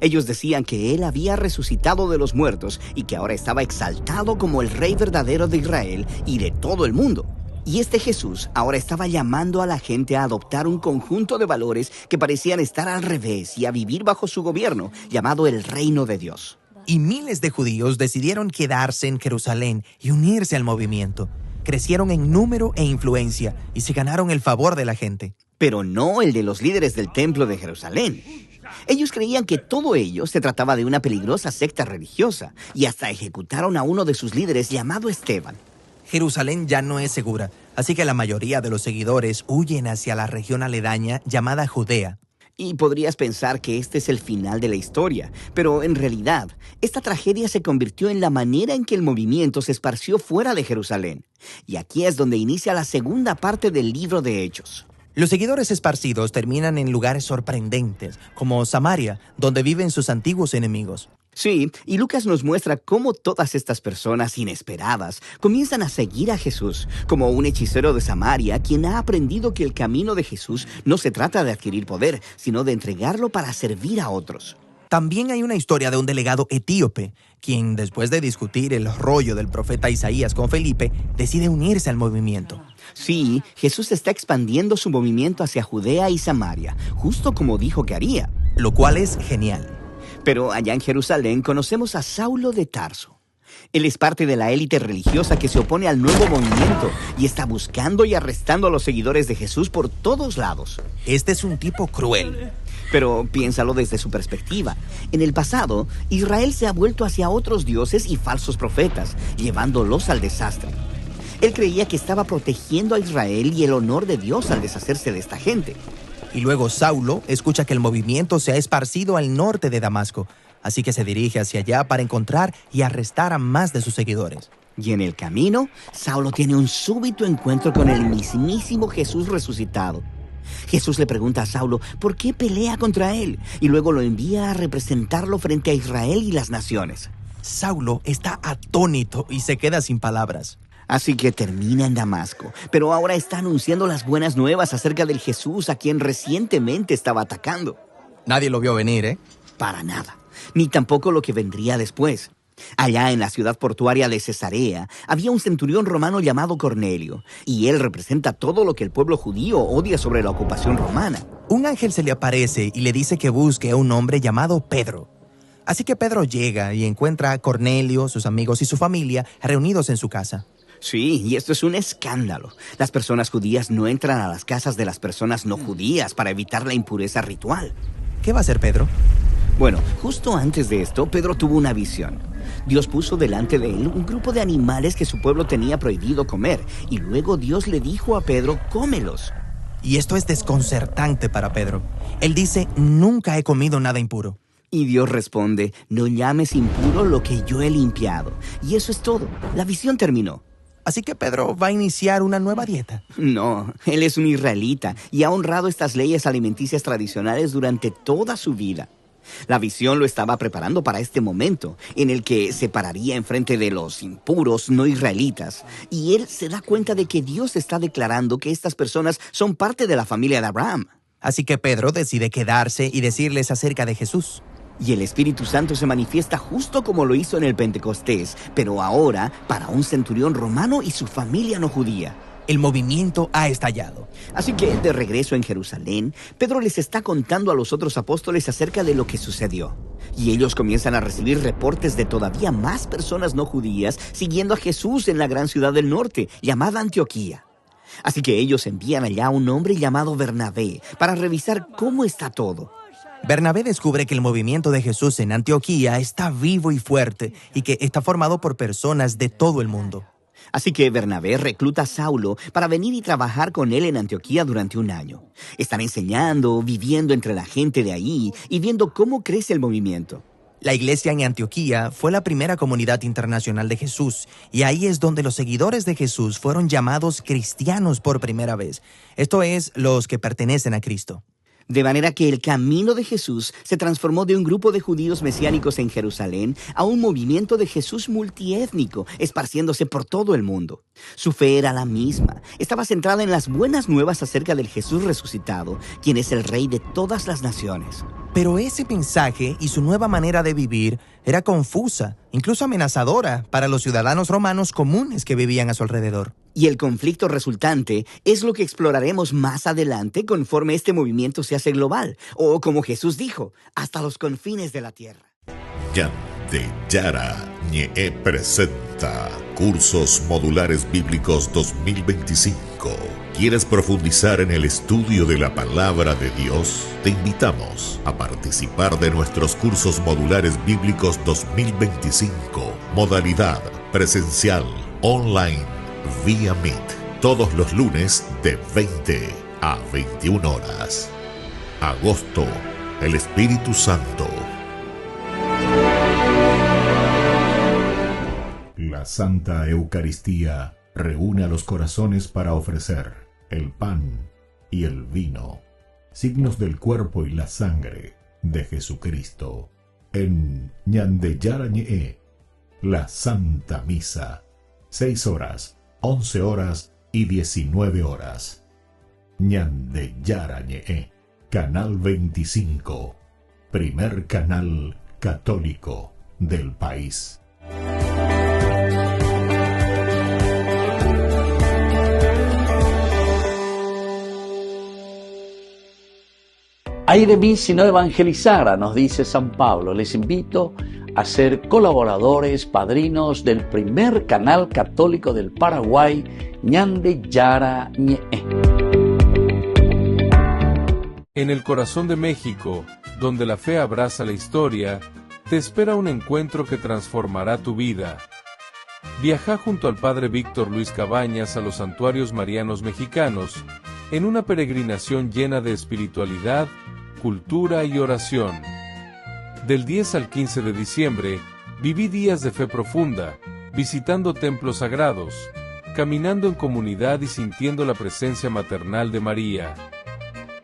Ellos decían que él había resucitado de los muertos y que ahora estaba exaltado como el rey verdadero de Israel y de todo el mundo. Y este Jesús ahora estaba llamando a la gente a adoptar un conjunto de valores que parecían estar al revés y a vivir bajo su gobierno, llamado el reino de Dios. Y miles de judíos decidieron quedarse en Jerusalén y unirse al movimiento. Crecieron en número e influencia y se ganaron el favor de la gente. Pero no el de los líderes del templo de Jerusalén. Ellos creían que todo ello se trataba de una peligrosa secta religiosa y hasta ejecutaron a uno de sus líderes llamado Esteban. Jerusalén ya no es segura, así que la mayoría de los seguidores huyen hacia la región aledaña llamada Judea. Y podrías pensar que este es el final de la historia, pero en realidad, esta tragedia se convirtió en la manera en que el movimiento se esparció fuera de Jerusalén. Y aquí es donde inicia la segunda parte del libro de Hechos. Los seguidores esparcidos terminan en lugares sorprendentes, como Samaria, donde viven sus antiguos enemigos. Sí, y Lucas nos muestra cómo todas estas personas inesperadas comienzan a seguir a Jesús, como un hechicero de Samaria quien ha aprendido que el camino de Jesús no se trata de adquirir poder, sino de entregarlo para servir a otros. También hay una historia de un delegado etíope, quien después de discutir el rollo del profeta Isaías con Felipe, decide unirse al movimiento. Sí, Jesús está expandiendo su movimiento hacia Judea y Samaria, justo como dijo que haría. Lo cual es genial. Pero allá en Jerusalén conocemos a Saulo de Tarso. Él es parte de la élite religiosa que se opone al nuevo movimiento y está buscando y arrestando a los seguidores de Jesús por todos lados. Este es un tipo cruel. Pero piénsalo desde su perspectiva. En el pasado, Israel se ha vuelto hacia otros dioses y falsos profetas, llevándolos al desastre. Él creía que estaba protegiendo a Israel y el honor de Dios al deshacerse de esta gente. Y luego Saulo escucha que el movimiento se ha esparcido al norte de Damasco, así que se dirige hacia allá para encontrar y arrestar a más de sus seguidores. Y en el camino, Saulo tiene un súbito encuentro con el mismísimo Jesús resucitado. Jesús le pregunta a Saulo por qué pelea contra él y luego lo envía a representarlo frente a Israel y las naciones. Saulo está atónito y se queda sin palabras. Así que termina en Damasco, pero ahora está anunciando las buenas nuevas acerca del Jesús a quien recientemente estaba atacando. Nadie lo vio venir, ¿eh? Para nada, ni tampoco lo que vendría después. Allá en la ciudad portuaria de Cesarea había un centurión romano llamado Cornelio, y él representa todo lo que el pueblo judío odia sobre la ocupación romana. Un ángel se le aparece y le dice que busque a un hombre llamado Pedro. Así que Pedro llega y encuentra a Cornelio, sus amigos y su familia reunidos en su casa. Sí, y esto es un escándalo. Las personas judías no entran a las casas de las personas no judías para evitar la impureza ritual. ¿Qué va a hacer Pedro? Bueno, justo antes de esto, Pedro tuvo una visión. Dios puso delante de él un grupo de animales que su pueblo tenía prohibido comer, y luego Dios le dijo a Pedro, cómelos. Y esto es desconcertante para Pedro. Él dice, nunca he comido nada impuro. Y Dios responde, no llames impuro lo que yo he limpiado. Y eso es todo. La visión terminó. Así que Pedro va a iniciar una nueva dieta. No, él es un israelita y ha honrado estas leyes alimenticias tradicionales durante toda su vida. La visión lo estaba preparando para este momento, en el que se pararía enfrente de los impuros no israelitas. Y él se da cuenta de que Dios está declarando que estas personas son parte de la familia de Abraham. Así que Pedro decide quedarse y decirles acerca de Jesús. Y el Espíritu Santo se manifiesta justo como lo hizo en el Pentecostés, pero ahora para un centurión romano y su familia no judía. El movimiento ha estallado. Así que, de regreso en Jerusalén, Pedro les está contando a los otros apóstoles acerca de lo que sucedió. Y ellos comienzan a recibir reportes de todavía más personas no judías siguiendo a Jesús en la gran ciudad del norte, llamada Antioquía. Así que ellos envían allá a un hombre llamado Bernabé para revisar cómo está todo. Bernabé descubre que el movimiento de Jesús en Antioquía está vivo y fuerte y que está formado por personas de todo el mundo. Así que Bernabé recluta a Saulo para venir y trabajar con él en Antioquía durante un año. Están enseñando, viviendo entre la gente de ahí y viendo cómo crece el movimiento. La iglesia en Antioquía fue la primera comunidad internacional de Jesús y ahí es donde los seguidores de Jesús fueron llamados cristianos por primera vez. Esto es, los que pertenecen a Cristo. De manera que el camino de Jesús se transformó de un grupo de judíos mesiánicos en Jerusalén a un movimiento de Jesús multiétnico, esparciéndose por todo el mundo. Su fe era la misma. Estaba centrada en las buenas nuevas acerca del Jesús resucitado, quien es el Rey de todas las naciones. Pero ese mensaje y su nueva manera de vivir era confusa, incluso amenazadora para los ciudadanos romanos comunes que vivían a su alrededor. Y el conflicto resultante es lo que exploraremos más adelante conforme este movimiento se hace global, o como Jesús dijo, hasta los confines de la tierra. Ñande Yarañe presenta Cursos Modulares Bíblicos 2025. ¿Quieres profundizar en el estudio de la Palabra de Dios? Te invitamos a participar de nuestros Cursos Modulares Bíblicos 2025. Modalidad presencial, online, vía Meet, todos los lunes de 20 a 21 horas. Agosto, el Espíritu Santo. La Santa Eucaristía reúne a los corazones para ofrecer el pan y el vino, signos del cuerpo y la sangre de Jesucristo. En Ñande Yarañe, la Santa Misa, 6 horas, 11 horas y 19 horas. Ñande Yarañe, Canal 25, primer canal católico del país. Ay de mí si no evangelizara, nos dice San Pablo. Les invito a ser colaboradores, padrinos del primer canal católico del Paraguay, Ñande Yarañe. En el corazón de México, donde la fe abraza la historia, te espera un encuentro que transformará tu vida. Viaja junto al Padre Víctor Luis Cabañas a los santuarios marianos mexicanos, en una peregrinación llena de espiritualidad, cultura y oración. Del 10 al 15 de diciembre, viví días de fe profunda, visitando templos sagrados, caminando en comunidad y sintiendo la presencia maternal de María.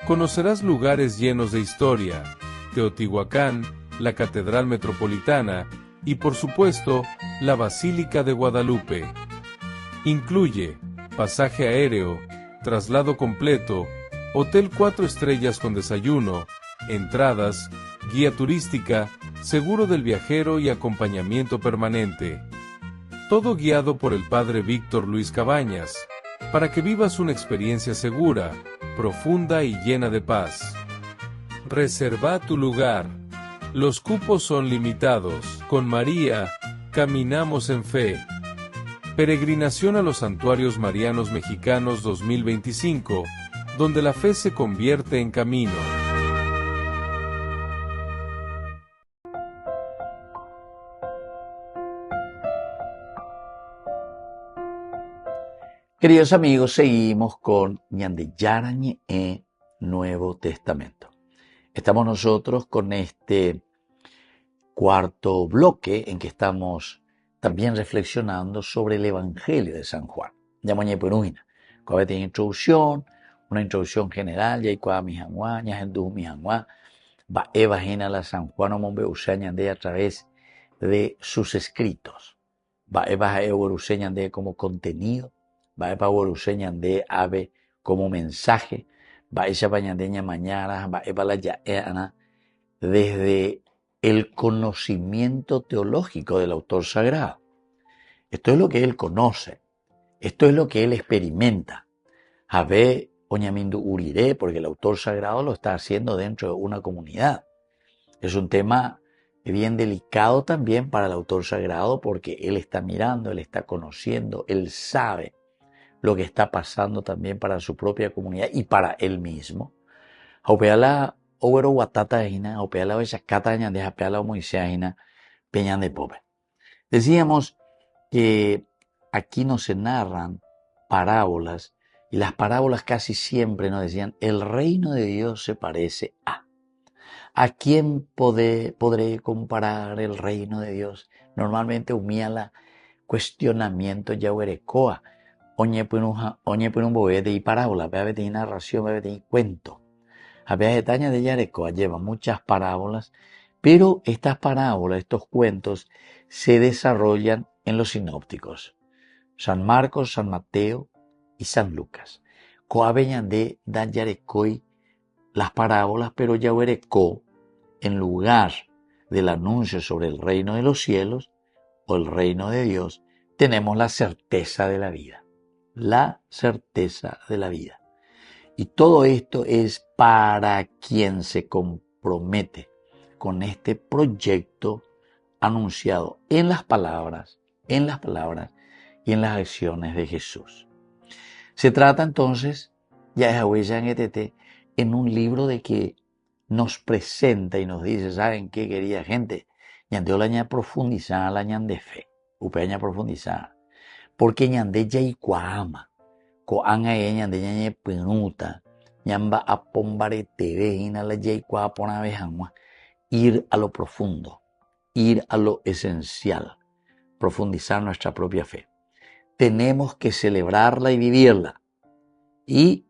Conocerás lugares llenos de historia, Teotihuacán, la Catedral Metropolitana y, por supuesto, la Basílica de Guadalupe. Incluye pasaje aéreo, traslado completo, hotel 4 estrellas con desayuno, entradas, guía turística, seguro del viajero y acompañamiento permanente. Todo guiado por el Padre Víctor Luis Cabañas, para que vivas una experiencia segura, profunda y llena de paz. Reserva tu lugar. Los cupos son limitados. Con María, caminamos en fe. Peregrinación a los Santuarios Marianos Mexicanos 2025, donde la fe se convierte en camino. Queridos amigos, seguimos con Ñande Yarañe Nuevo Testamento. Estamos nosotros con este cuarto bloque en que estamos también reflexionando sobre el Evangelio de San Juan. Llamañe Peruina, cuando tiene una introducción general, ya y cuando mi Juan, ya en mi Juan, va evangena la San Juan o Mombe Usañande a través de sus escritos. Va Usañande como contenido, va Usañande ave como mensaje, va esa bañandeña mañana, va la yaena desde el conocimiento teológico del autor sagrado. Esto es lo que él conoce, esto es lo que él experimenta. Javé Oñamindu Uriré, porque el autor sagrado lo está haciendo dentro de una comunidad. Es un tema bien delicado también para el autor sagrado, porque él está mirando, él está conociendo, él sabe lo que está pasando también para su propia comunidad y para él mismo. Aupeala Owero Guatata Ina, Aupeala Bechacata Ñande, Aupeala Moisés Peñan de Pobre. Decíamos que aquí no se narran parábolas, y las parábolas casi siempre nos decían: el reino de Dios se parece a. ¿A quién podré comparar el reino de Dios? Normalmente humía cuestionamiento yahuerecoa. Oñe un bobete y parábola, vea de narración, vea de cuento. A veces Taña de Yarecoa lleva muchas parábolas, pero estas parábolas, estos cuentos, se desarrollan en los sinópticos. San Marcos, San Mateo y San Lucas. Coabeñan de Dan Yarecoi las parábolas, pero Yahuerecó, en lugar del anuncio sobre el reino de los cielos o el reino de Dios, tenemos la certeza de la vida. La certeza de la vida. Y todo esto es para quien se compromete con este proyecto anunciado en las palabras y en las acciones de Jesús. Se trata entonces, ya es huella en ETT, en un libro de que nos presenta y nos dice: ¿saben qué, querida gente? Ñandeo la ña profundizada, la ñande fe, upeña profundizada. Porque ñande ya y cuama, coanga ñande ñañe penuta, ñamba a pombare teve, ina la ya y cuá pona vejangua. Ir a lo profundo, ir a lo esencial, profundizar nuestra propia fe. Tenemos que celebrarla y vivirla, y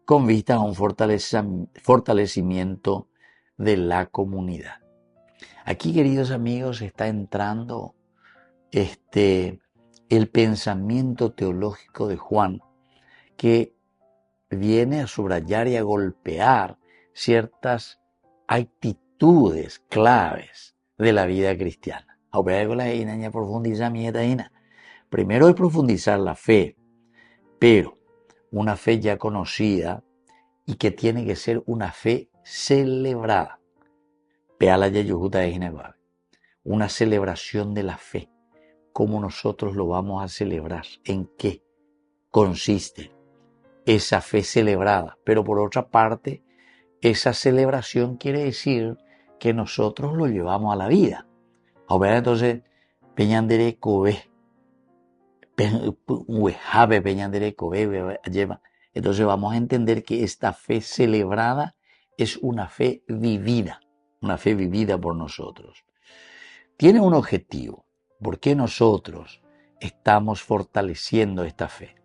con vista a un fortalecimiento de la comunidad. Aquí, queridos amigos, está entrando el pensamiento teológico de Juan, que viene a subrayar y a golpear ciertas actitudes claves de la vida cristiana. Primero es profundizar la fe, pero una fe ya conocida y que tiene que ser una fe celebrada. Una celebración de la fe. ¿Cómo nosotros lo vamos a celebrar? ¿En qué consiste esa fe celebrada? Pero por otra parte, esa celebración quiere decir que nosotros lo llevamos a la vida. Entonces, Peñandere Kobe, entonces vamos a entender que esta fe celebrada es una fe vivida. una fe vivida por nosotros. Tiene un objetivo. ¿Por qué nosotros estamos fortaleciendo esta fe?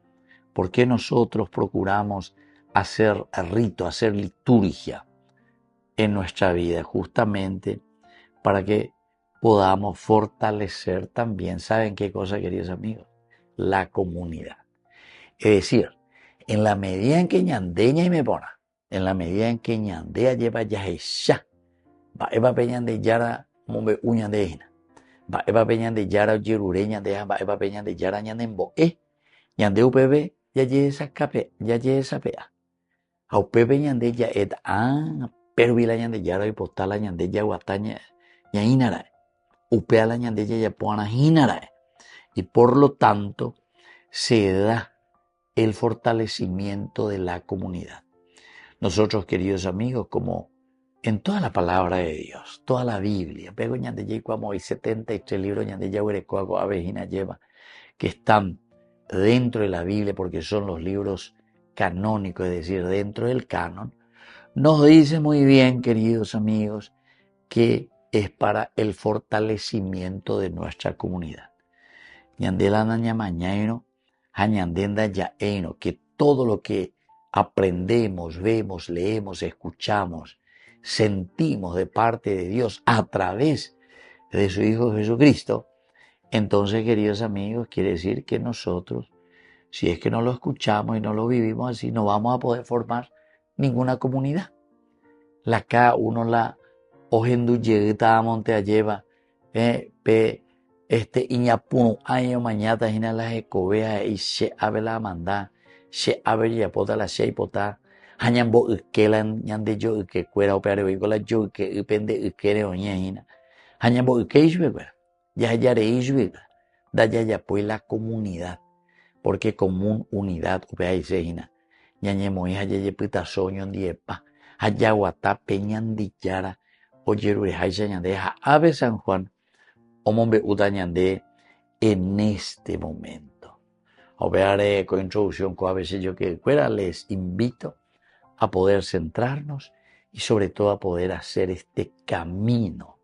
¿Por qué nosotros procuramos hacer rito, hacer liturgia en nuestra vida? Justamente para que podamos fortalecer también, ¿saben qué cosa, queridos amigos? La comunidad. Es decir, en la medida en que ñandeña y me pona, en la medida en que ñandea lleva ya ella, va eva peñan de yara mombe uñan de ena, va eva peñan de yara yerureña de va eva peñan de yara ñanembo ñande upb ya ye esa pea. A upb ñande ya et pero vi la ñande yara y postala ñande ya guataña ya inara. Upea la ñande ya pona inara. Y por lo tanto se da el fortalecimiento de la comunidad. Nosotros, queridos amigos, como en toda la palabra de Dios, toda la Biblia, pego ñande ya cuamo hay 73 libros ñande ya huerecoago abejina lleva que están dentro de la Biblia porque son los libros canónicos, es decir, dentro del canon, nos dice muy bien, queridos amigos, que es para el fortalecimiento de nuestra comunidad. Ñandelana ñamañaino, hañandenda yaeino, que todo lo que aprendemos, vemos, leemos, escuchamos, sentimos de parte de Dios a través de su Hijo Jesucristo, entonces, queridos amigos, quiere decir que nosotros, si es que no lo escuchamos y no lo vivimos así, no vamos a poder formar ninguna comunidad. La cada uno la ojenduyeguita monte lleva iñapunu año mañana hina la ecovea y se abre la manda se abre ya pota la se pota hañambo ukela ñande yo que cuera opeare vigola yo que pende ukere oña hina hañambo ukeish ya ya pues la comunidad, porque común unidad upea y sejina ñañemo hija ya pita soño ndiepa hayaguata peñandillara oyerure haisha ñande ave San Juan omombe uta ñande en este momento. Opeare con introducción con a veces yo que fuera les invito a poder centrarnos y sobre todo a poder hacer este camino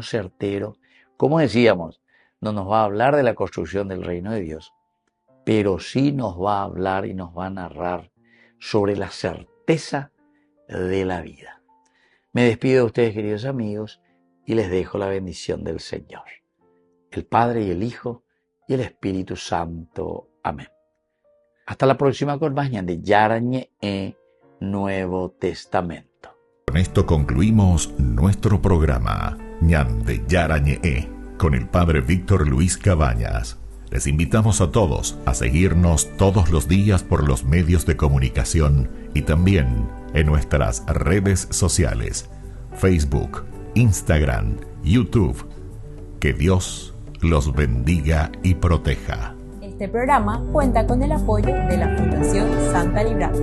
certero. Como decíamos, no nos va a hablar de la construcción del reino de Dios, pero sí nos va a hablar y nos va a narrar sobre la certeza de la vida. Me despido de ustedes, queridos amigos, y les dejo la bendición del Señor, el Padre y el Hijo y el Espíritu Santo. Amén. Hasta la próxima con más de Yarañe Nuevo Testamento. Con esto concluimos nuestro programa Ñande Yarañe con el Padre Víctor Luis Cabañas. Les invitamos a todos a seguirnos todos los días por los medios de comunicación y también en nuestras redes sociales, Facebook, Instagram, YouTube. Que Dios los bendiga y proteja. Este programa cuenta con el apoyo de la Fundación Santa Librada.